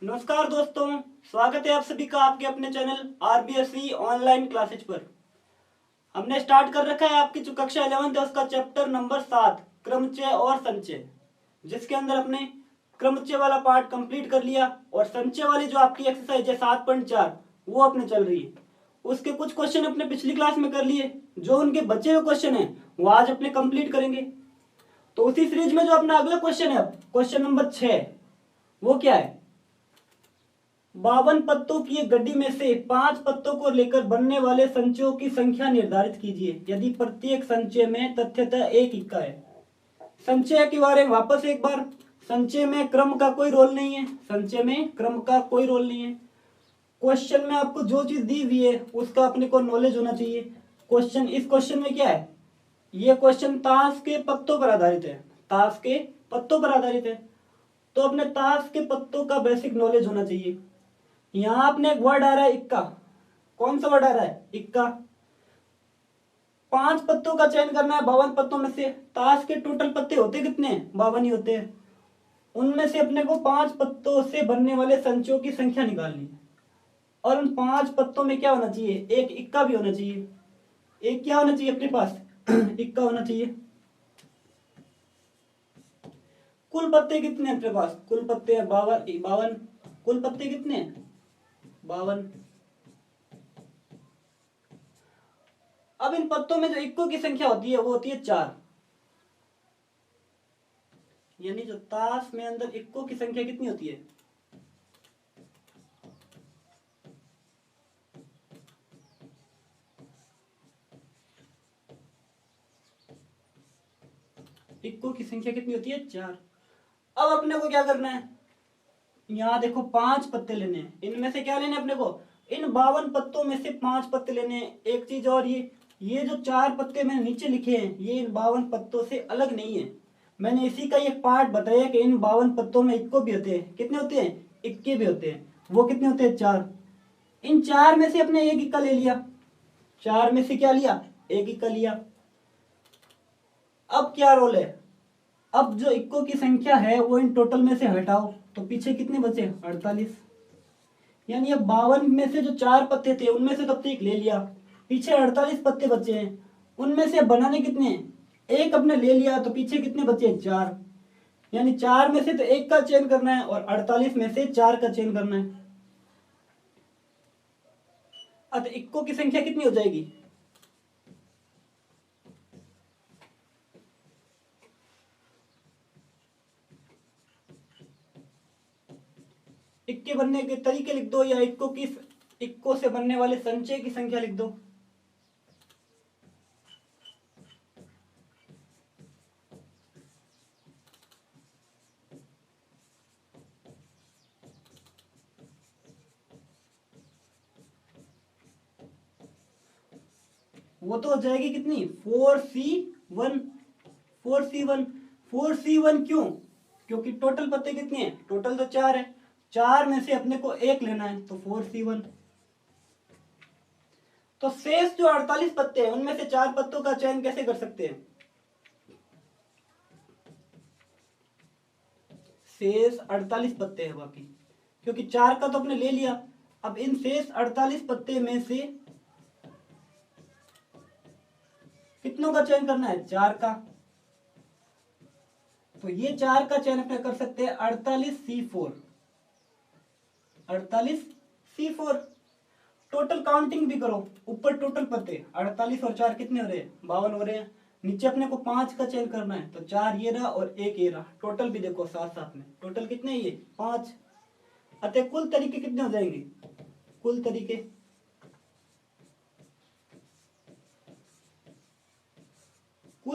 नमस्कार दोस्तों, स्वागत है आप सभी का आपके अपने चैनल आरबीएसई ऑनलाइन क्लासेज पर। हमने स्टार्ट कर रखा है आपकी जो कक्षा 11th है उसका चैप्टर नंबर 7 क्रमचय और संचय, जिसके अंदर अपने क्रमचय वाला पार्ट कंप्लीट कर लिया और संचय वाली जो आपकी एक्सरसाइज है 7.4 वो अपने चल रही है। उसके कुछ क्वेश्चन अपने पिछली क्लास में कर लिए, जो उनके बचे हुए क्वेश्चन है वो आज अपने कंप्लीट करेंगे। तो उसी सीरीज में जो अपना अगला क्वेश्चन है, क्वेश्चन नंबर 6, वो क्या है? 52 पत्तों की एक गड्डी में से 5 पत्तों को लेकर बनने वाले संचयों की संख्या निर्धारित कीजिए यदि प्रत्येक संचय में तथ्यतः एक इक्का है। संचय के बारे में वापस एक बार, संचय में क्रम का कोई रोल नहीं है, संचय में क्रम का कोई रोल नहीं है। क्वेश्चन में आपको जो चीज दी हुई है उसका अपने को नॉलेज होना चाहिए। इस क्वेश्चन में क्या है? ये क्वेश्चन ताश के पत्तों पर आधारित है, ताश के पत्तों पर आधारित है, तो अपने ताश के पत्तों का बेसिक नॉलेज होना चाहिए। यहां आपने एक वर्ड आ रहा है इक्का। कौन सा वर्ड आ रहा है? इक्का। 5 पत्तों का चयन करना है 52 पत्तों में से। ताश के टोटल पत्ते होते कितने? 52 ही होते हैं। उनमें से अपने को 5 पत्तों से बनने वाले संचयों की संख्या निकालनी है और उन 5 पत्तों में क्या होना चाहिए? एक इक्का भी होना चाहिए। एक क्या होना चाहिए अपने पास? इक्का होना चाहिए। कुल पत्ते कितने हैं अपने पास? कुल पत्ते हैं 52। कुल पत्ते कितने हैं? 52। अब इन पत्तों में जो इक्कों की संख्या होती है वो होती है 4। यानी जो ताश में अंदर इक्कों की संख्या कितनी होती है? इक्कों की संख्या कितनी होती है? 4। अब अपने को क्या करना है? यहां देखो 5 पत्ते लेने हैं। इनमें से क्या लेने अपने को? इन 52 पत्तों में से 5 पत्ते लेने हैं। एक चीज और, ये जो 4 पत्ते मैंने नीचे लिखे हैं ये इन 52 पत्तों से अलग नहीं है। मैंने इसी का एक पार्ट बताया कि इन 52 पत्तों में इक्को भी होते हैं। कितने होते हैं? इक्के भी होते हैं। वो कितने होते हैं? 4। इन 4 में से अपने एक इक्का ले लिया। 4 में से क्या लिया? एक इक्का लिया। अब क्या रोल है? अब जो इक्को की संख्या है वो इन टोटल में से हटाओ, तो पीछे कितने बचे? 48। यानी अब 52 में से जो 4 पत्ते थे उनमें से तब तक ले लिया, पीछे 48 पत्ते बचे हैं। उनमें से बनाने कितने हैं? एक अपने ले लिया, तो पीछे कितने बचे? 4। यानी 4 में से तो एक का चयन करना है और 48 में से 4 का चयन करना है। अब इक्को की संख्या कितनी हो जाएगी? इक्के बनने के तरीके लिख दो या इक्को से बनने वाले संचय की संख्या लिख दो। वो तो हो जाएगी कितनी? 4C1। 4C1। 4C1 क्यों? क्योंकि टोटल पत्ते कितने हैं? टोटल तो 4 है। 4 में से अपने को एक लेना है, तो 4C1। तो शेष जो 48 पत्ते हैं उनमें से 4 पत्तों का चयन कैसे कर सकते हैं? शेष 48 पत्ते हैं बाकी, क्योंकि 4 का तो अपने ले लिया। अब इन शेष 48 पत्ते में से कितनों का चयन करना है? 4 का। तो ये 4 का चयन अपने कर सकते हैं 48C4। 48C4। टोटल काउंटिंग भी करो, ऊपर टोटल पत्ते 48 और 4 कितने हो रहे हैं? 52 हो रहे हैं। नीचे अपने को 5 का चयन करना है, तो 4 ये रहा और 1 ये रहा। टोटल भी देखो साथ साथ में, टोटल कितने? ये 5। अतः कुल तरीके कितने हो जाएंगे? कुल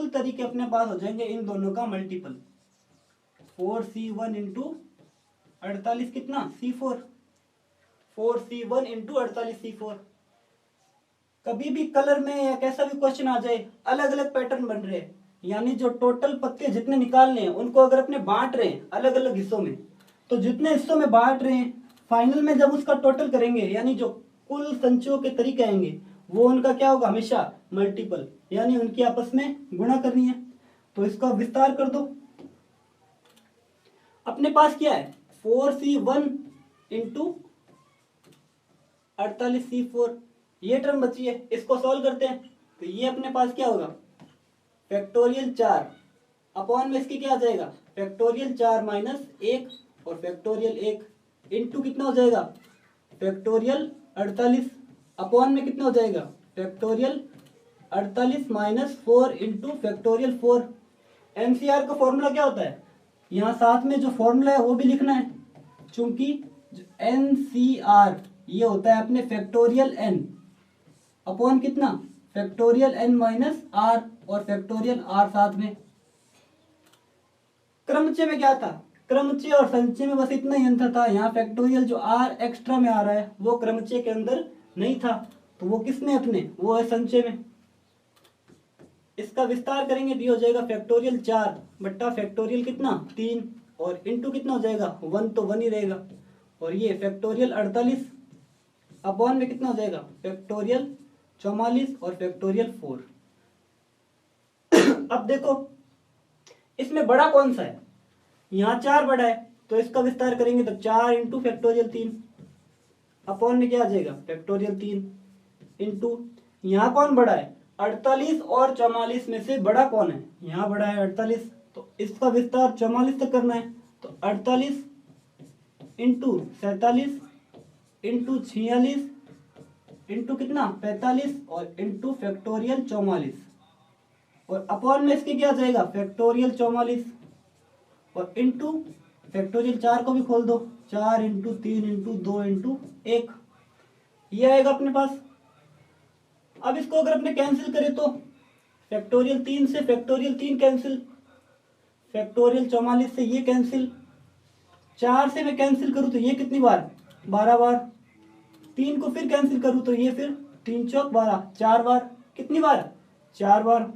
तरीके अपने पास हो जाएंगे इन दोनों का मल्टीपल। 4C1 इंटू 48 कितना? C4। 4C1 into 48C4। कभी भी कलर में या कैसा भी क्वेश्चन आ जाए, अलग अलग पैटर्न बन रहे हैं, यानी जो टोटल पत्ते जितने निकालने हैं उनको अगर अपने बांट रहे हैं अलग अलग हिस्सों में, तो जितने हिस्सों में बांट रहे हैं फाइनल में जब उसका टोटल करेंगे, यानी जो कुल संचयों के तरीके आएंगे वो उनका क्या होगा? हमेशा मल्टीपल, यानी उनकी आपस में गुणा करनी है। तो इसका विस्तार कर दो। अपने पास क्या है? 4C1 इंटू 48C4, ये टर्म बची है, इसको सॉल्व करते हैं। तो ये अपने पास क्या होगा, फैक्टोरियल 4 अपॉन में इसकी क्या आ जाएगा, फैक्टोरियल 4 माइनस 1 और फैक्टोरियल 1 इंटू कितना हो जाएगा, फैक्टोरियल 48 अपॉन में कितना हो जाएगा, factorial 48 minus 4 into factorial 4। NCR का फॉर्मूला क्या होता है, यहाँ साथ में जो फॉर्मूला है वो भी लिखना है, चूंकि एनसीआर ये होता है अपने फैक्टोरियल एन अपॉन कितना, फैक्टोरियल एन माइनस आर और फैक्टोरियल आर साथ में। क्रमचय में क्या था, क्रमचय और संचय में बस इतना ही अंतर था, यहाँ फैक्टोरियल जो आर एक्स्ट्रा में आ रहा है वो क्रमचय के अंदर नहीं था, तो वो किसमें अपने, वो है संचय में। इसका विस्तार करेंगे तो हो जाएगा फैक्टोरियल 4 बट्टा फैक्टोरियल कितना 3 और इंटू कितना हो जाएगा 1, तो 1 ही रहेगा, और ये फैक्टोरियल 48 अपॉन में कितना हो जाएगा, फैक्टोरियल 44 और फैक्टोरियल 4। अब देखो इसमें बड़ा कौन सा है, यहाँ 4 बड़ा है, तो इसका विस्तार करेंगे तो 4 इंटू फैक्टोरियल 3 अपॉन में क्या आ जाएगा, फैक्टोरियल 3 इंटू यहाँ कौन बड़ा है, 48 और 44 में से बड़ा कौन है, यहाँ बड़ा है 48, तो इसका विस्तार 44 तक करना है, तो 48 इंटू 47 इंटू 46 इंटू कितना 45 और इंटू फैक्टोरियल 44 और अपॉन में इसके क्या जाएगा, फैक्टोरियल 44 और इंटू फैक्टोरियल 4 को भी खोल दो, 4 इंटू 3 इंटू 2 इंटू 1, ये आएगा अपने पास। अब इसको अगर अपने कैंसिल करें तो फैक्टोरियल 3 से फैक्टोरियल 3 कैंसिल, फैक्टोरियल 44 से ये कैंसिल, 4 से मैं कैंसिल करूं तो ये कितनी बार 12 बार, 3 को फिर कैंसिल करूं तो ये फिर 3 चौक 12, 4 बार, कितनी बार 4 बार,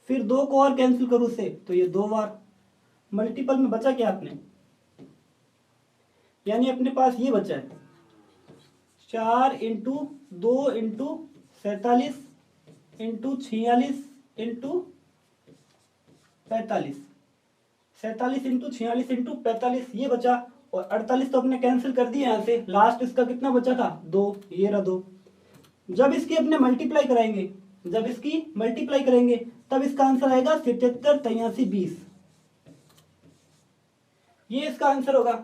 फिर 2 को और कैंसिल करूं से तो ये 2 बार, मल्टीपल में बचा क्या अपने, यानी अपने पास ये बचा है 4 into 2 into 47 into 46 into 45, 47 into 46 into 45 ये बचा, और 48 तो अपने कैंसिल कर दिए यहाँ से, लास्ट इसका कितना बचा था 2, ये रहा 2। जब इसकी अपने मल्टीप्लाई कराएंगे, जब इसकी मल्टीप्लाई करेंगे तब इसका आंसर आएगा 77 83 20, ये इसका आंसर होगा।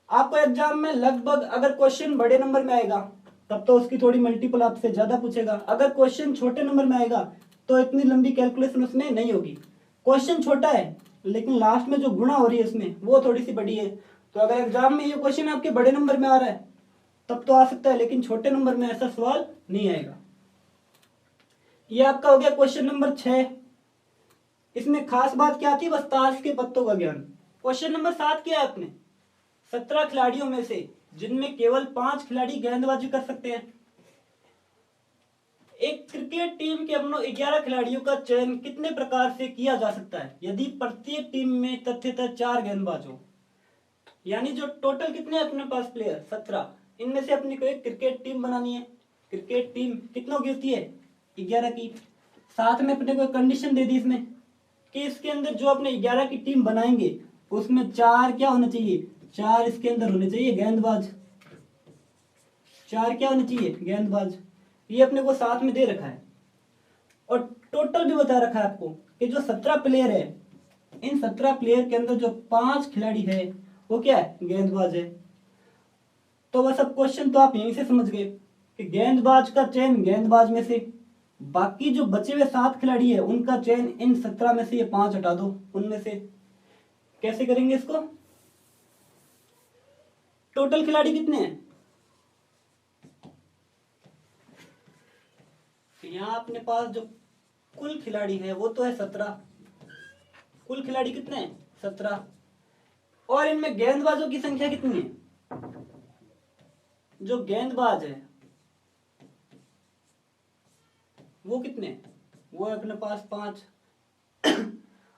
आपको एग्जाम में लगभग अगर क्वेश्चन बड़े नंबर में आएगा तब तो उसकी थोड़ी मल्टीपल आपसे ज्यादा पूछेगा, अगर क्वेश्चन छोटे नंबर में आएगा तो इतनी लंबी कैलकुलेशन उसमें नहीं होगी। क्वेश्चन छोटा है लेकिन लास्ट में जो गुणा हो रही है इसमें वो थोड़ी सी बड़ी है, तो अगर एग्जाम में ये क्वेश्चन आपके बड़े नंबर में आ रहा है तब तो आ सकता है, लेकिन छोटे नंबर में ऐसा सवाल नहीं आएगा। ये आपका हो गया क्वेश्चन नंबर 6। इसमें खास बात क्या थी, बस ताश के पत्तों का ज्ञान। क्वेश्चन नंबर 7 किया है आपने, 17 खिलाड़ियों में से जिनमें केवल 5 खिलाड़ी गेंदबाजी कर सकते हैं। एक क्रिकेट टीम के अपनों 11 खिलाड़ियों का चयन कितने प्रकार से किया जा सकता है यदि प्रत्येक टीम में तथ्यतः 4 गेंदबाज हो, यानी जो टोटल कितने अपने पास प्लेयर 17, इनमें से अपने को एक क्रिकेट टीम बनानी है। क्रिकेट टीम कितनों की होती है 11 की, साथ में अपने को कंडीशन दे दी इसमें कि इसके अंदर जो अपने 11 की टीम बनाएंगे उसमें 4 क्या होने चाहिए, 4 इसके अंदर होने चाहिए गेंदबाज, 4 क्या होने चाहिए गेंदबाज, ये अपने को साथ में दे रखा है। और टोटल भी बता रखा है आपको कि जो 17 प्लेयर है, इन 17 प्लेयर के अंदर जो 5 खिलाड़ी है वो क्या है गेंदबाज है। तो बस अब क्वेश्चन तो आप यहीं से समझ गए कि गेंदबाज का चयन गेंदबाज में से, बाकी जो बचे हुए 7 खिलाड़ी है उनका चयन इन 17 में से ये 5 हटा दो उनमें से। कैसे करेंगे इसको, टोटल खिलाड़ी कितने हैं, यहाँ अपने पास जो कुल खिलाड़ी है वो तो है 17, कुल खिलाड़ी कितने हैं 17, और इनमें गेंदबाजों की संख्या कितनी है, जो गेंदबाज है वो कितने, वो है अपने पास 5।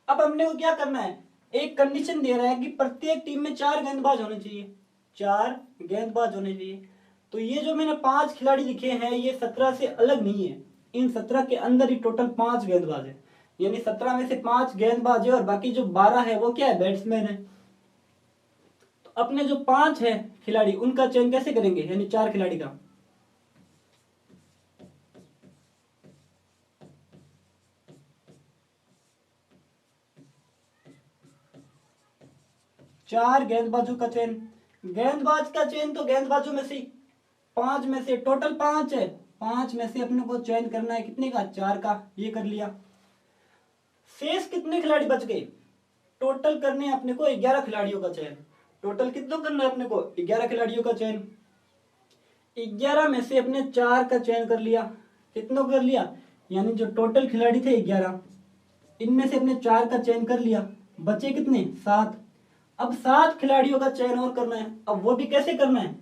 अब हमने को क्या करना है, एक कंडीशन दे रहा है कि प्रत्येक टीम में 4 गेंदबाज होने चाहिए, 4 गेंदबाज होने चाहिए। तो ये जो मैंने 5 खिलाड़ी लिखे हैं ये 17 से अलग नहीं है, इन 17 के अंदर ही टोटल 5 गेंदबाज है, यानी 17 में से 5 गेंदबाज है और बाकी जो 12 है वो क्या है बैट्समैन है। तो अपने जो 5 है खिलाड़ी उनका चयन कैसे करेंगे, यानी 4 खिलाड़ी का। चार गेंदबाजों का चयन, गेंदबाज का चयन तो गेंदबाजों में से 5 में से टोटल 5 है, 5 में से अपने को चयन करना है कितने का, 4 का, ये कर लिया। शेष कितने खिलाड़ी बच गए, टोटल करने अपने को 11 खिलाड़ियों का चयन। टोटल कितना करना है अपने को, 11 खिलाड़ियों का चयन। 11 में से अपने 4 का चयन कर लिया, कितनों कर लिया, यानी जो टोटल खिलाड़ी थे 11, इनमें से अपने 4 का चयन कर लिया, बचे कितने, 7। अब 7 खिलाड़ियों का चयन और करना है। अब वो भी कैसे करना है,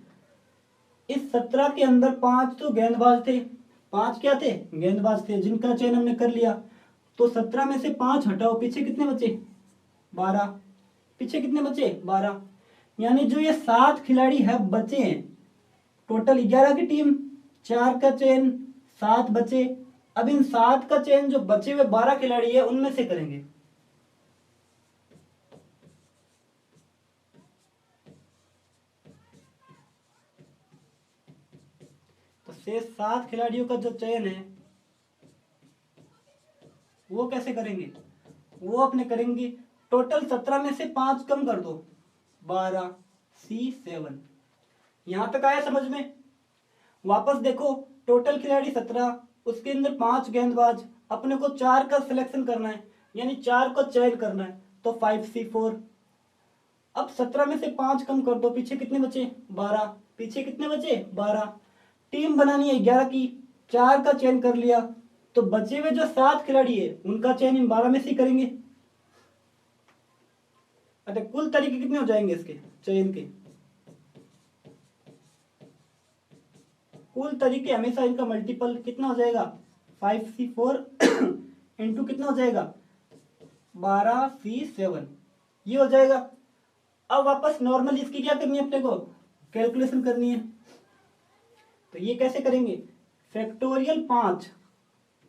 इस 17 के अंदर 5 तो गेंदबाज थे, 5 क्या थे, गेंदबाज थे, जिनका चयन हमने कर लिया। तो 17 में से 5 हटाओ, पीछे कितने बचे, 12, पीछे कितने बचे, 12। यानी जो ये 7 खिलाड़ी है बचे हैं, टोटल 11 की टीम, 4 का चयन, 7 बचे। अब इन 7 का चयन जो बचे हुए 12 खिलाड़ी है उनमें से करेंगे। तो शेष 7 खिलाड़ियों का जो चयन है वो कैसे करेंगे, वो अपने करेंगे टोटल 17 में से 5 कम कर दो, 12 C7। यहां तक आया समझ में। वापस देखो, टोटल खिलाड़ी 17, उसके अंदर 5 गेंदबाज, अपने को 4 का सिलेक्शन करना है, यानी 4 को चयन करना है, तो 5C4। अब 17 में से 5 कम कर दो, पीछे कितने बचे, 12, पीछे कितने बचे, 12। टीम बनानी है 11 की, 4 का चयन कर लिया, तो बचे हुए जो 7 खिलाड़ी है उनका चयन इन 12 में से करेंगे। अच्छा, कुल तरीके कितने हो जाएंगे इसके चयन के, कुल तरीके हमेशा इनका मल्टीपल कितना हो जाएगा, 5C4 इंटू कितना हो जाएगा, 12C7, ये हो जाएगा। अब वापस नॉर्मल इसकी क्या करनी है अपने को, कैलकुलेशन करनी है। तो ये कैसे करेंगे, फैक्टोरियल 5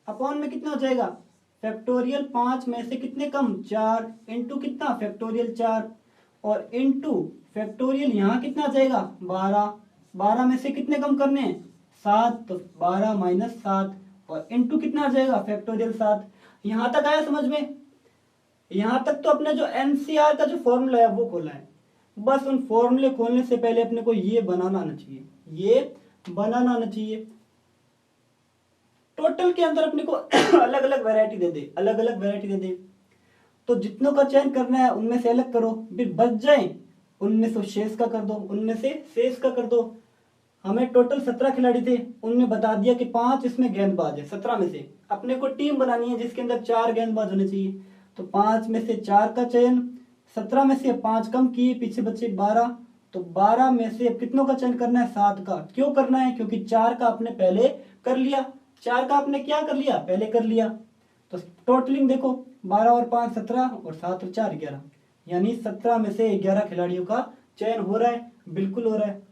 अपॉन में कितना हो जाएगा, फैक्टोरियल 5 में से कितने कम, 4, इंटू कितना, फैक्टोरियल 4, और इंटू फैक्टोरियल यहाँ कितना आ जाएगा, 12, 12 में से कितने कम करने हैं, 7, तो 12 माइनस 7, और इंटू कितना आ जाएगा, फैक्टोरियल 7। यहां तक आया समझ में। यहां तक तो अपने जो एनसीआर का जो फॉर्मूला है वो खोला है। बस उन फॉर्मूले खोलने से पहले अपने को ये बनाना आना चाहिए, ये बनाना आना चाहिए। टोटल के अंदर अपने को अलग अलग वैरायटी दे दे, अलग अलग वैरायटी दे दे, तो जितनों का चयन करना है उनमें से अलग करो, फिर बच जाए उनमें से शेष का कर दो, उनमें से शेष का कर दो। हमें टोटल 17 खिलाड़ी थे, उनने बता दिया कि 5 इसमें गेंदबाज है, 17 में से अपने को टीम बनानी है जिसके अंदर 4 गेंदबाज होने चाहिए, तो 5 में से 4 का चयन, 17 में से 5 कम किए, पीछे बचे 12, तो 12 में से कितनों का चयन करना है, 7 का। क्यों करना है, क्योंकि 4 का आपने पहले कर लिया, 4 का आपने क्या कर लिया, पहले कर लिया। तो टोटलिंग देखो, 12 और 5 17, और 7 और 4 11, यानी 17 में से 11 खिलाड़ियों का चयन हो रहा है, बिल्कुल हो रहा है।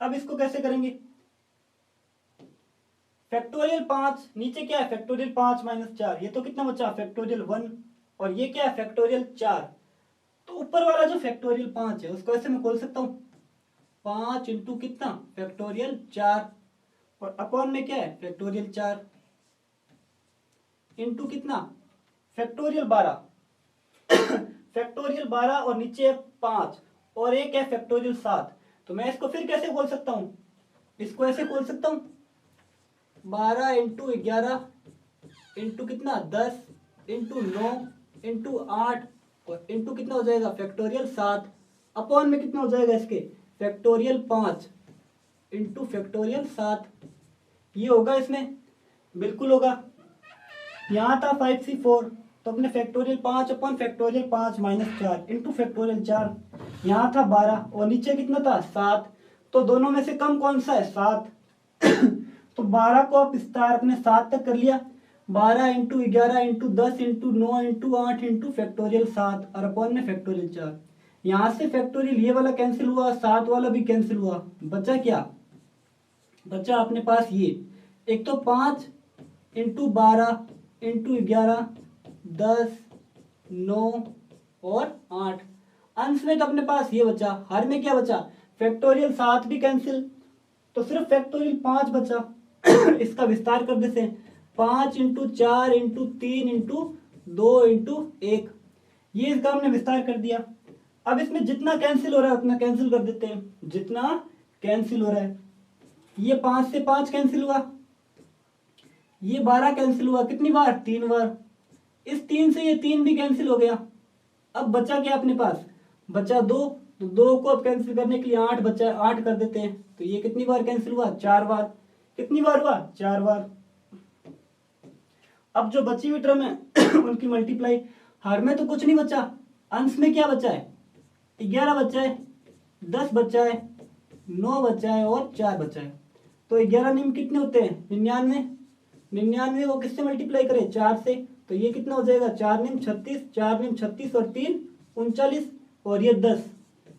अब इसको कैसे करेंगे, फैक्टोरियल 5 नीचे क्या है, फैक्टोरियल 5 माइनस 4, ये तो कितना बचा, फैक्टोरियल 1, और ये क्या है, फैक्टोरियल 4। तो ऊपर वाला जो फैक्टोरियल 5 है उसको ऐसे मैं खोल सकता हूं, 5 इंटू कितना, फैक्टोरियल 4, और अपॉन में क्या है, फैक्टोरियल 4, इंटू कितना, फैक्टोरियल 12 फैक्टोरियल 12, और नीचे 5, और एक है फैक्टोरियल 7। तो मैं इसको फिर कैसे खोल सकता हूं, इसको ऐसे खोल सकता हूं, 12 इंटू 11 इंटू कितना, 10 इंटू 9 इंटू 8, और इंटू कितना हो जाएगा, फैक्टोरियल 7, अपॉन में कितना हो जाएगा इसके, फैक्टोरियल 5 इंटू फैक्टोरियल 7। ये होगा इसमें, बिल्कुल होगा। यहाँ था 5C4, तो अपने factorial 5 upon factorial 5 minus 4 into factorial 4। यहाँ था 12, और नीचे कितना था, 7, तो दोनों में से कम कौन सा है, 7। तो 12 को आप विस्तार अपने 7 तक कर लिया, 12 into 11 into 10 into 9 into 8 into factorial 7, और अपॉन में फैक्टोरियल 4। यहाँ से फैक्टोरियल ये वाला कैंसिल हुआ, 7 वाला भी कैंसिल हुआ, बचा क्या, बचा अपने पास ये, एक तो 5 इंटू 12 इंटू 11, 10, 9 और 8। अंश में तो अपने पास ये बचा, हर में क्या बचा, फैक्टोरियल 7 भी कैंसिल, तो सिर्फ फैक्टोरियल 5 बचा। इसका विस्तार कर देते हैं, 5 इंटू 4 इंटू 3 इंटू 2 इंटू 1, ये इसका हमने विस्तार कर दिया। अब इसमें जितना कैंसिल हो रहा है उतना कैंसिल कर देते हैं, जितना कैंसिल हो रहा है। ये 5 से 5 कैंसिल हुआ, ये 12 कैंसिल हुआ, कितनी बार, 3 बार। इस 3 से ये 3 भी कैंसिल हो गया। अब बचा क्या अपने पास, बचा 2, तो 2 को अब कैंसिल करने के लिए 8 बचा, 8 कर देते हैं। तो ये कितनी बार कैंसिल हुआ, 4 बार। कितनी बार हुआ, 4 बार। अब जो बची हुई टर्म है उनकी मल्टीप्लाई, हर में तो कुछ नहीं बचा, अंश में क्या बचा है, 11 बचा है, 10 बचा है, 9 बचा है और 4 बचा है। तो 11 निम कितने होते हैं, 99। 99 वो किससे मल्टीप्लाई करें, 4 से, तो ये कितना हो जाएगा, 4 निम 36, 4 निम 36 और 3 39 और ये 10,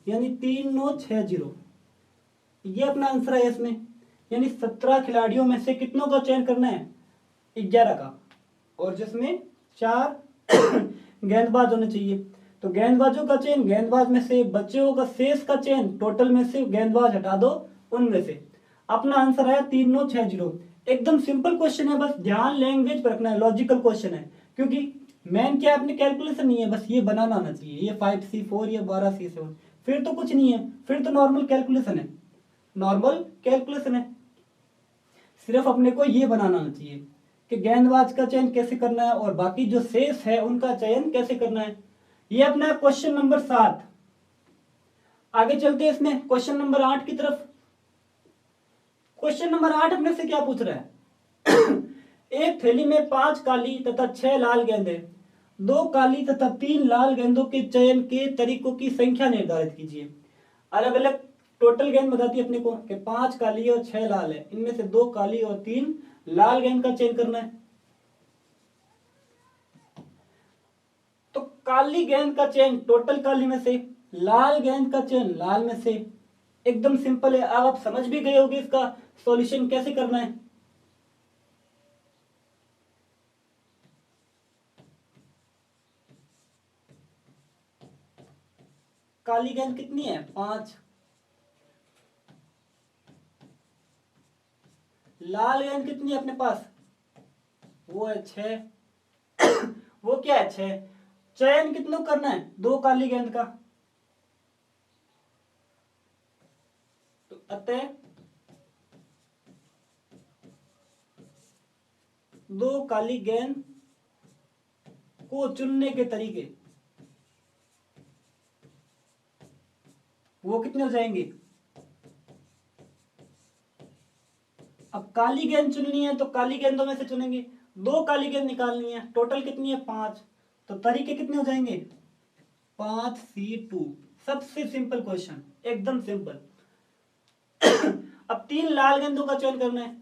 यानी 3960। ये अपना आंसर है इसमें। यानी 17 खिलाड़ियों में से कितनों का चयन करना है, 11 का, और जिसमें 4 गेंदबाज होने चाहिए। तो गेंदबाजों का चयन, गेंदबाज में से बच्चे होगा शेष का चयन, टोटल में से गेंदबाज हटा दो उनमें से। अपना आंसर है 3960। एकदम सिंपल क्वेश्चन है, बस ध्यान लैंग्वेज पर रखना है, लॉजिकल क्वेश्चन है, क्योंकि मेन क्या है, अपने कैलकुलेशन नहीं है, बस ये बनाना आना चाहिए, ये 5C4 या 12C7, फिर तो कुछ नहीं है, फिर तो नॉर्मल कैलकुलेशन है, नॉर्मल कैलकुलेशन है। सिर्फ अपने को ये बनाना आना चाहिए कि गेंदबाज का चयन कैसे करना है और बाकी जो शेष है उनका चयन कैसे करना है। ये अपना क्वेश्चन नंबर 7। आगे चलते हैं इसमें क्वेश्चन नंबर 8 की तरफ। क्वेश्चन नंबर 8 अपने से क्या पूछ रहा है एक थैली में 5 काली तथा 6 लाल गेंदे, 2 काली तथा 3 लाल गेंदों के चयन के तरीकों की संख्या निर्धारित कीजिए। अलग अलग टोटल गेंद बताती है अपने को कि 5 काली और 6 लाल है, इनमें से 2 काली और 3 लाल गेंद का चयन करना है। तो काली गेंद का चयन टोटल काली में से, लाल गेंद का चयन लाल में से। एकदम सिंपल है, अब आप समझ भी गए होंगे इसका सॉल्यूशन कैसे करना है। काली गेंद कितनी है, 5, लाल गेंद कितनी है अपने पास, वो है 6 वो क्या है, 6। चयन कितनों करना है, 2 काली गेंद का, तो अतः 2 काली गेंद को चुनने के तरीके, वो कितने हो जाएंगे। अब काली गेंद चुननी है तो काली गेंदों में से चुनेंगे, 2 काली गेंद निकालनी है, टोटल कितनी है, 5, तो तरीके कितने हो जाएंगे, 5C2। सबसे सिंपल क्वेश्चन, एकदम सिंपल। अब 3 लाल गेंदों का चयन करना है,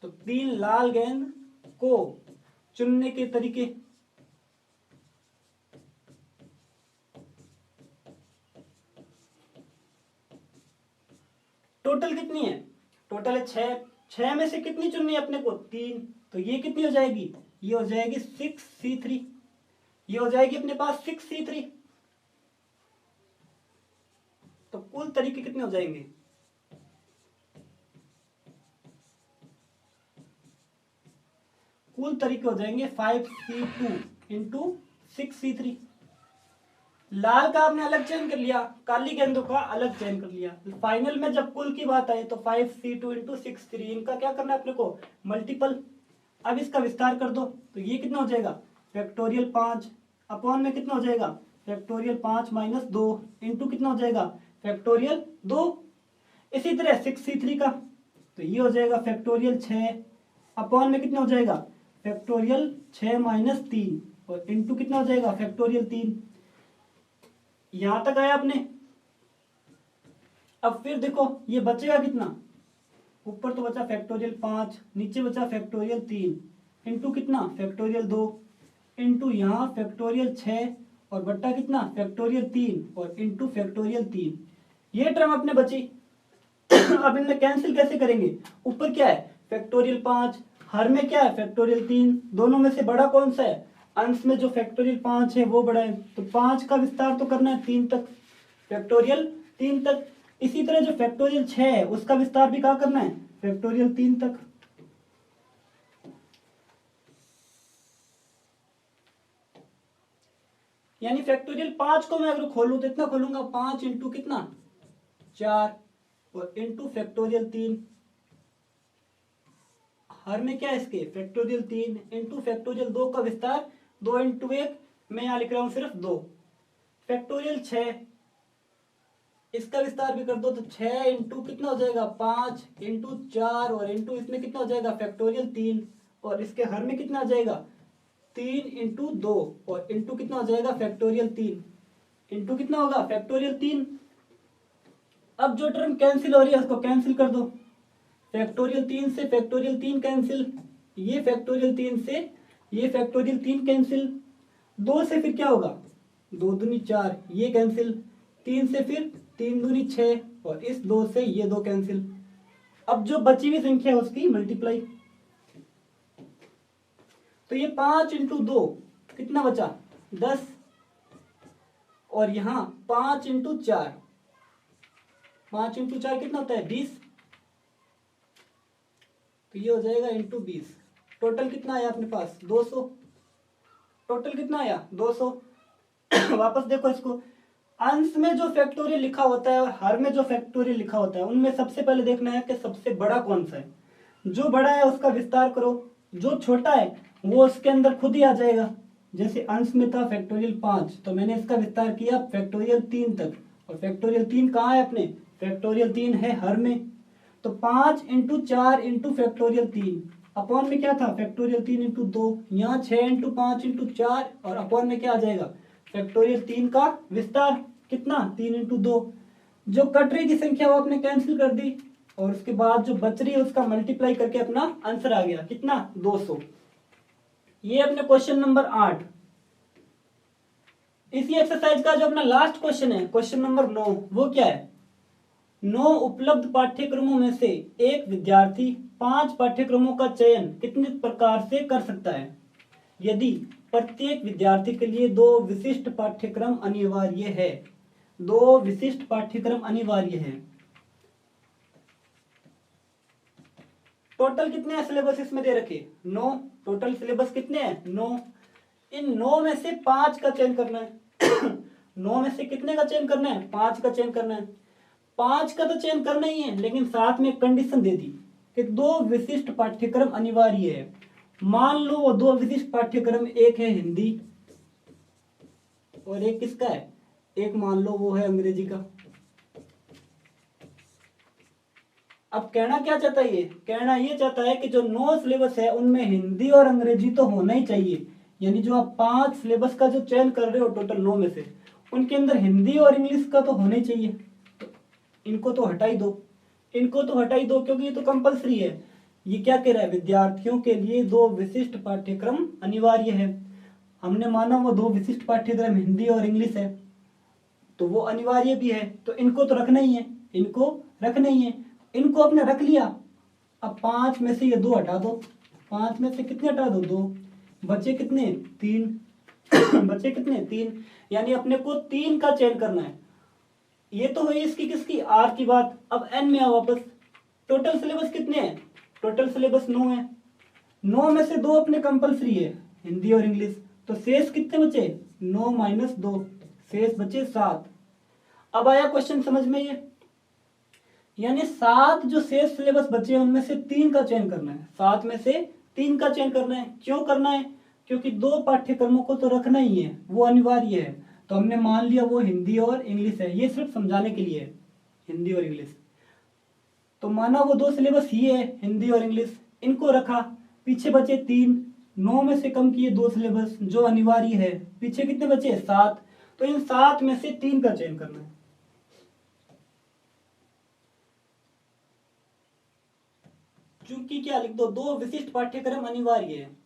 तो 3 लाल गेंद को चुनने के तरीके, टोटल कितनी है, टोटल है 6, 6 में से कितनी चुननी है अपने को, 3, तो ये कितनी हो जाएगी, ये हो जाएगी 6C3, ये हो जाएगी अपने पास 6C3। तो कुल तरीके कितने हो जाएंगे, कुल तरीके हो जाएंगे 5C2 इंटू 6C3। लाल का आपने अलग चयन कर लिया, काली गेंदों का अलग चयन कर लिया, फाइनल में जब कुल की बात आई तो 5C2 इंटू 6C3, इनका क्या करना है अपने को, मल्टीपल। अब इसका विस्तार कर दो तो ये कितना हो जाएगा, फैक्टोरियल 5 अपॉन में कितना हो जाएगा, फैक्टोरियल 5 माइनस 2 इंटू कितना हो जाएगा, फैक्टोरियल 2। इसी तरह 6C3 का, तो ये हो जाएगा फैक्टोरियल 6 अपॉन में कितना हो जाएगा, फैक्टोरियल 6 माइनस 3 और इंटू कितना हो जाएगा, फैक्टोरियल 3। यहां तक आया आपने। अब फिर देखो ये बचेगा कितना, ऊपर तो बचा फैक्टोरियल 5, नीचे बचा फैक्टोरियल 3 इंटू कितना, फैक्टोरियल 2 इंटू यहाँ फैक्टोरियल 6 और बट्टा कितना, फैक्टोरियल 3 और इंटू फैक्टोरियल 3। ये टर्म अपने बची। अब इनमें कैंसिल कैसे करेंगे? ऊपर क्या है? फैक्टोरियल 5, हर में क्या है? फैक्टोरियल 3। दोनों में से बड़ा कौन सा है? अंश में जो फैक्टोरियल 5 है वो बड़ा है, तो 5 का विस्तार तो करना है 3 तक, फैक्टोरियल 3 तक। इसी तरह जो फैक्टोरियल 6 है उसका विस्तार भी कहाँ करना है? फैक्टोरियल 3 तक। यानी फैक्टोरियल 5 को मैं अगर खोलूं तो इतना खोलूंगा, 5 इंटू कितना? 4, और इंटू फैक्टोरियल 3। हर में क्या है इसके? फैक्टोरियल 3 इंटू फैक्टोरियल 2 का विस्तार 2 इंटू 1, मैं यहां लिख रहा हूं सिर्फ 2। फैक्टोरियल 6, इसका विस्तार भी कर दो तो 6 इंटू कितना हो जाएगा? 5 इंटू 4, और इंटू इसमें कितना हो जाएगा? फैक्टोरियल 3, और इसके हर में कितना आ जाएगा? 3 इंटू 2, और इंटू कितना हो जाएगा? फैक्टोरियल 3, इंटू कितना होगा? फैक्टोरियल 3। अब जो टर्म कैंसिल हो रही है उसको कैंसिल कर दो। फैक्टोरियल 3 से फैक्टोरियल 3 कैंसिल, ये फैक्टोरियल 3 से ये फैक्टोरियल 3 कैंसिल, 2 से फिर क्या होगा? 2 दूनी 4, ये कैंसिल, 3 से फिर 3 दूनी 6, और इस 2 से ये 2 कैंसिल। अब जो बची हुई संख्या है उसकी मल्टीप्लाई, तो ये 5 इंटू 2 कितना बचा? 10, और यहां 5 इंटू 4, 5 इंटू 4 कितना होता है? 20, तो ये हो जाएगा इंटू 20। टोटल कितना आया अपने पास? 200। टोटल कितना आया? 200। वापस देखो इसको, अंश में जो फैक्टोरियल लिखा होता है और हर में जो फैक्टोरियल लिखा होता है उनमें सबसे पहले देखना है कि सबसे बड़ा कौन सा है। जो बड़ा है उसका विस्तार करो, जो छोटा है वो उसके अंदर खुद ही आ जाएगा। जैसे अंश में था फैक्टोरियल 5, तो मैंने इसका विस्तार किया फैक्टोरियल 3 तक, और फैक्टोरियल 3 कहाँ है अपने? फैक्टोरियल 3 है हर में, तो 5 इंटू 4 इंटू फैक्टोरियल 3, अपॉन में क्या था? फैक्टोरियल 3 इंटू 2, यहाँ 6 इंटू 5 इंटू 4, और अपॉन में क्या आ जाएगा? फैक्टोरियल 3 का विस्तार कितना? 3 इंटू 2। जो कट रही थी संख्या वो आपने कैंसिल कर दी, और उसके बाद जो बच रही है उसका मल्टीप्लाई करके अपना आंसर आ गया कितना? 200। ये अपने क्वेश्चन नंबर 8। इसी एक्सरसाइज का जो अपना लास्ट क्वेश्चन है, क्वेश्चन नंबर 9, वो क्या है? 9 उपलब्ध पाठ्यक्रमों में से एक विद्यार्थी 5 पाठ्यक्रमों का चयन कितने प्रकार से कर सकता है यदि प्रत्येक विद्यार्थी के लिए 2 विशिष्ट पाठ्यक्रम अनिवार्य है? 2 विशिष्ट पाठ्यक्रम अनिवार्य है। टोटल कितने हैं सिलेबस इसमें दे रखे? 9। टोटल सिलेबस कितने हैं? 9। इन 9 में से 5 का चयन करना है। 9 में से कितने का चयन करना है? 5 का चयन करना है। 5 का तो चयन करना ही है, लेकिन साथ में कंडीशन दे दी कि 2 विशिष्ट पाठ्यक्रम अनिवार्य है। मान लो वो 2 विशिष्ट पाठ्यक्रम, एक है हिंदी और एक किसका है? एक मान लो वो है अंग्रेजी का। अब कहना क्या चाहता है ये? कहना ये चाहता है कि जो 9 सिलेबस है उनमें हिंदी और अंग्रेजी तो होना ही चाहिए। यानी जो आप 5 सिलेबस का जो चयन कर रहे हो टोटल 9 में से, उनके अंदर हिंदी और इंग्लिश का तो होना ही चाहिए। तो इनको तो हटा ही दो, इनको तो हटा ही दो, क्योंकि ये तो कंपलसरी है। ये क्या कह रहा है? विद्यार्थियों के लिए 2 विशिष्ट पाठ्यक्रम अनिवार्य है। हमने माना वो 2 विशिष्ट पाठ्यक्रम हिंदी और इंग्लिश है, तो वो अनिवार्य भी है, तो इनको तो रखना ही है, इनको रखना ही है। इनको आपने रख लिया। अब 5 में से ये 2 हटा दो, 5 में से कितने हटा दो? 2, बचे कितने? 3। बचे कितने? 3। यानी अपने को 3 का चयन करना है। ये तो हुई इसकी किसकी? आर की बात। अब एन में आओ वापस। टोटल सिलेबस कितने हैं? टोटल सिलेबस 9 है। 9 में से 2 अपने कंपलसरी है, हिंदी और इंग्लिश, तो शेष कितने बचे? 9 माइनस 2, शेष बचे 7। अब आया क्वेश्चन समझ में ये? यानी 7 जो शेष सिलेबस बचे हैं उनमें से 3 का चयन करना है। 7 में से 3 का चयन करना है। क्यों करना है? क्योंकि 2 पाठ्यक्रमों को तो रखना ही है, वो अनिवार्य है। तो हमने मान लिया वो हिंदी और इंग्लिश है। ये सिर्फ समझाने के लिए है, हिंदी और इंग्लिश। तो माना वो 2 सिलेबस ये है, हिंदी और इंग्लिश, इनको रखा। पीछे बचे 3, 9 में से कम किए 2 सिलेबस जो अनिवार्य है। पीछे कितने बचे? 7। तो इन 7 में से 3 का चयन करना है। चूंकि क्या लिख दो? 2 विशिष्ट पाठ्यक्रम अनिवार्य है।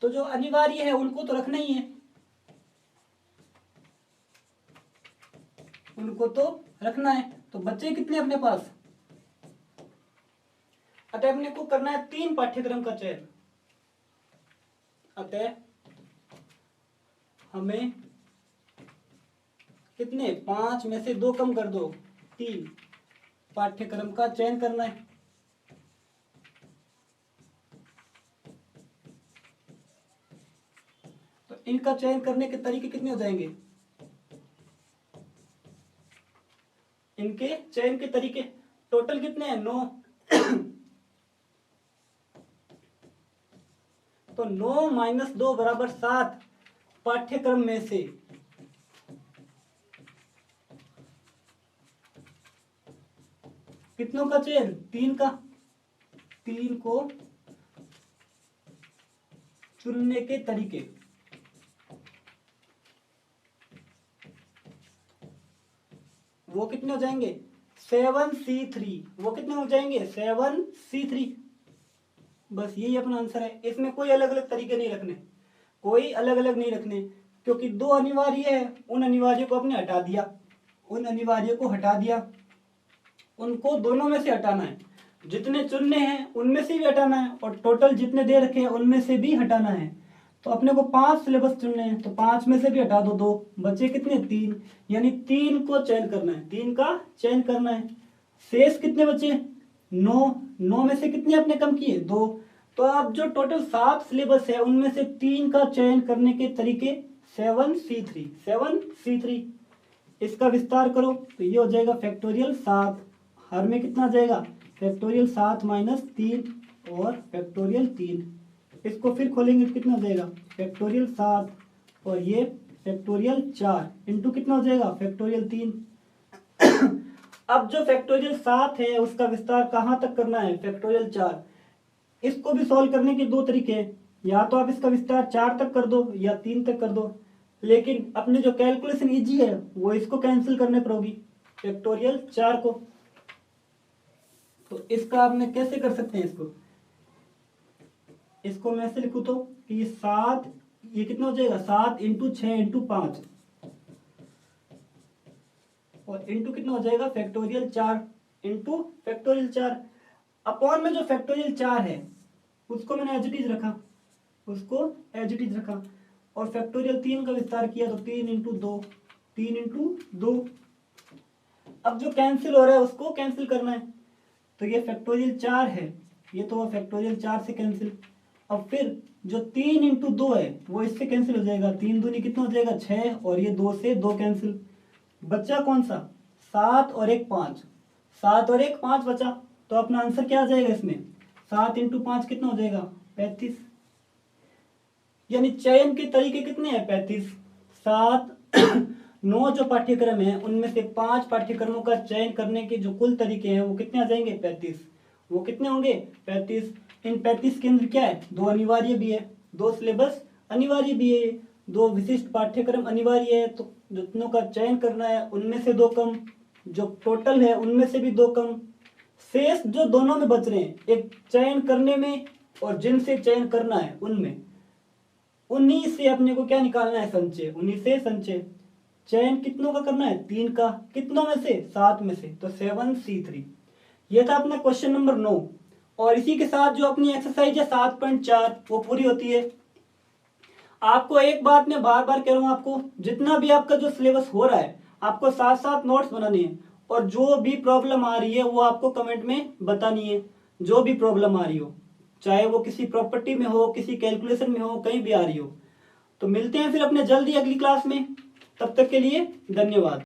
तो जो अनिवार्य है उनको तो रखना ही है। उनको तो रखना है। तो बच्चे कितने अपने पास, अतः अपने को करना है 3 पाठ्यक्रम का चयन। अतः हमें कितने, 5 में से 2 कम कर दो, 3 पाठ्यक्रम का चयन करना है। तो इनका चयन करने के तरीके कितने हो जाएंगे, इनके चयन के तरीके टोटल कितने हैं, 9। तो 9 - 2 बराबर 7 पाठ्यक्रम में से कितनों का चयन, 3 का, 3 को चुनने के तरीके। वो कितने हो जाएंगे, 7C3। वो कितने हो जाएंगे, 7C3। बस यही अपना आंसर है। इसमें कोई अलग अलग तरीके नहीं रखने, कोई अलग अलग नहीं रखने, क्योंकि 2 अनिवार्य है, उन अनिवार्य को आपने हटा दिया, उन अनिवार्य को हटा दिया, उनको दोनों में से हटाना है। जितने चुनने हैं उनमें से भी हटाना है, और टोटल जितने दे रखे हैं उनमें से भी हटाना है। तो अपने को 5 सिलेबस चुनने हैं, तो 5 में से भी हटा दो 2, बचे कितने, 3। यानी 3 को चयन करना है, 3 का चयन करना है। शेष कितने बचे, 9। 9 में से कितने अपने कम किए, 2। तो अब जो टोटल 7 सिलेबस है उनमें से 3 का चयन करने के तरीके 7C3, 7C3। इसका विस्तार करो तो ये हो जाएगा फैक्टोरियल 7। हर में कितना जाएगा, फैक्टोरियल 7 - 3 और फैक्टोरियल 3। इसको फिर खोलेंगे तो कितना हो जाएगा, फैक्टोरियल 7 और ये फैक्टोरियल 4 इंटू कितना हो जाएगा, फैक्टोरियल 3। अब जो फैक्टोरियल 7 है उसका विस्तार कहाँ तक करना है, फैक्टोरियल 4। इसको भी सॉल्व करने के 2 तरीके हैं, या तो आप इसका विस्तार 4 तक कर दो या 3 तक कर दो, लेकिन अपने जो कैलकुलेशन इजी है वो इसको कैंसिल करने पर होगी, फैक्टोरियल 4 को। तो इसका आपने कैसे कर सकते हैं, इसको मैं ऐसे लिखूं तो कि ये 7, ये कितना हो जाएगा, 7 × 6 × 5 और इंटू कितना हो जाएगा, फैक्टोरियल 4 इंटू फैक्टोरियल 4। अपॉन में जो फैक्टोरियल 4 है उसको मैंने एज इट इज रखा, उसको एज इट इज रखा, और फैक्टोरियल 3 का विस्तार किया तो 3 × 2, 3 × 2। अब जो कैंसिल हो रहा है उसको कैंसिल करना है, तो ये फैक्टोरियल 4 है, ये तो फैक्टोरियल 4 से कैंसिल। अब फिर जो 3 × 2 है वो इससे कैंसिल हो जाएगा, 3 दूनी कितना हो जाएगा, 6, और ये 2 से 2 कैंसिल। बचा कौन सा, 7 और 1 5, 7 और 1 5 बचा। तो अपना आंसर क्या आ जाएगा इसमें, 7 × 5 कितना हो जाएगा, 35। यानी चयन के तरीके कितने हैं, 35। 7 9 जो पाठ्यक्रम है उनमें से 5 पाठ्यक्रमों का चयन करने के जो कुल तरीके हैं वो कितने आ जाएंगे, 35। वो कितने होंगे, 35। इन 35 के अंदर क्या है, 2 अनिवार्य भी है, 2 सिलेबस अनिवार्य भी है, 2 विशिष्ट पाठ्यक्रम अनिवार्य है। तो जितनों का चयन करना है उनमें से 2 कम, जो टोटल है उनमें से भी 2 कम। शेष जो दोनों में बच रहे हैं, एक चयन करने में और जिनसे चयन करना है उनमें, उन्हीं से अपने को क्या निकालना है, संचय, उन्हीं से संचय। चयन कितनों का करना है, 3 का, कितनों में से, 7 में से, तो 7C3। ये था अपना क्वेश्चन नंबर 9। और इसी के साथ जो अपनी एक्सरसाइज है 7.4 वो पूरी होती है। आपको एक बात मैं बार बार कह रहा हूं, आपको जितना भी आपका जो सिलेबस हो रहा है आपको साथ साथ नोट्स बनाने हैं, और जो भी प्रॉब्लम आ रही है वो आपको कमेंट में बतानी है। जो भी प्रॉब्लम आ रही हो, चाहे वो किसी प्रॉपर्टी में हो, किसी कैलकुलेशन में हो, कहीं भी आ रही हो। तो मिलते हैं फिर अपने जल्दी अगली क्लास में, तब तक के लिए धन्यवाद।